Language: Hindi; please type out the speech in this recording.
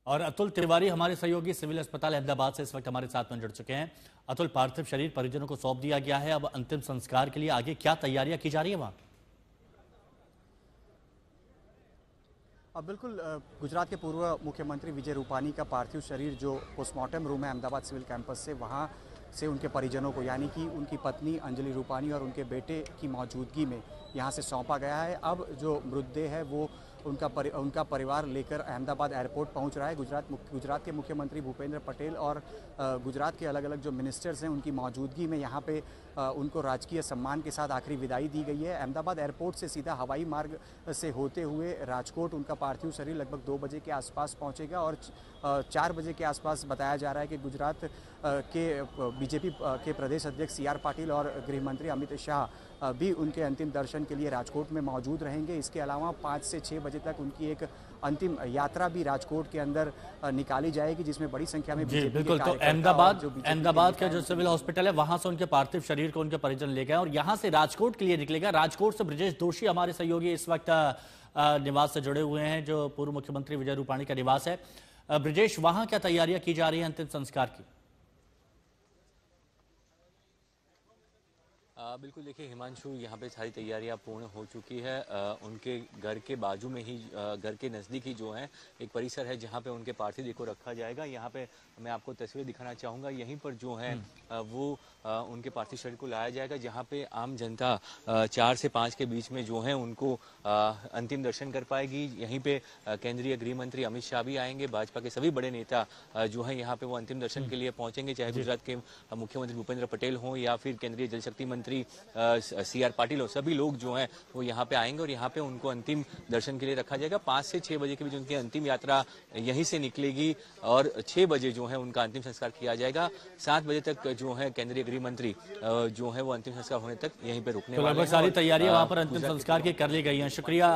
और अतुल तिवारी हमारे सहयोगी सिविल अस्पताल अहमदाबाद से इस वक्त हमारे साथ में जुड़ चुके हैं। अतुल, पार्थिव शरीर परिजनों को सौंप दिया गया है, अब अंतिम संस्कार के लिए आगे क्या तैयारियां की जा रही है वहां? अब बिल्कुल गुजरात के पूर्व मुख्यमंत्री विजय रूपानी का पार्थिव शरीर जो पोस्टमार्टम रूम है अहमदाबाद सिविल कैंपस से, वहां से उनके परिजनों को यानी कि उनकी पत्नी अंजलि रूपानी और उनके बेटे की मौजूदगी में यहां से सौंपा गया है। अब जो मृतदेह है वो उनका परिवार लेकर अहमदाबाद एयरपोर्ट पहुंच रहा है। गुजरात के मुख्यमंत्री भूपेंद्र पटेल और गुजरात के अलग अलग जो मिनिस्टर्स हैं उनकी मौजूदगी में यहां पे उनको राजकीय सम्मान के साथ आखिरी विदाई दी गई है। अहमदाबाद एयरपोर्ट से सीधा हवाई मार्ग से होते हुए राजकोट उनका पार्थिव शरीर लगभग 2 बजे के आसपास पहुंचेगा और 4 बजे के आसपास बताया जा रहा है कि गुजरात के बीजेपी के प्रदेश अध्यक्ष CR पाटिल और गृह मंत्री अमित शाह भी उनके अंतिम दर्शन के लिए राजकोट में मौजूद रहेंगे। इसके अलावा 5 से 6 बजे तक उनकी एक अंतिम यात्रा भी राजकोट के अंदर निकाली जाएगी, जिसमें बड़ी संख्या में जी बिल्कुल। तो अहमदाबाद का जो सिविल हॉस्पिटल है वहां से उनके पार्थिव शरीर को उनके परिजन ले गए और यहां से राजकोट के लिए निकलेगा। राजकोट से ब्रजेश दोषी हमारे सहयोगी इस वक्त निवास से जुड़े हुए हैं, जो पूर्व मुख्यमंत्री विजय रूपाणी का निवास है। ब्रजेश, वहां क्या तैयारियां की जा रही है अंतिम संस्कार की? बिल्कुल, देखिए हिमांशु, यहाँ पे सारी तैयारियां पूर्ण हो चुकी है। उनके घर के बाजू में ही, घर के नज़दीक ही जो है एक परिसर है जहाँ पे उनके पार्थिव देह को रखा जाएगा। यहाँ पे मैं आपको तस्वीर दिखाना चाहूँगा। यहीं पर जो है वो उनके पार्थिव शरीर को लाया जाएगा, जहाँ पे आम जनता 4 से 5 के बीच में जो है उनको अंतिम दर्शन कर पाएगी। यहीं पे केंद्रीय गृह मंत्री अमित शाह भी आएंगे, भाजपा के सभी बड़े नेता जो है यहाँ पे वो अंतिम दर्शन के लिए पहुंचेंगे, चाहे गुजरात के मुख्यमंत्री भूपेंद्र पटेल हों या फिर केंद्रीय जल शक्ति मंत्री CR पाटिल हो। सभी लोग जो हैं वो यहाँ पे आएंगे और यहाँ पे उनको अंतिम दर्शन के लिए रखा जाएगा। 5 से 6 बजे के बीच उनकी अंतिम यात्रा यहीं से निकलेगी और 6 बजे जो है उनका अंतिम संस्कार किया जाएगा। 7 बजे तक जो है केंद्रीय गृह मंत्री जो है वो अंतिम संस्कार होने तक यहीं पे रुकने वाले हैं। सारी तैयारियां वहां पर अंतिम संस्कार की कर ली गई हैं। शुक्रिया।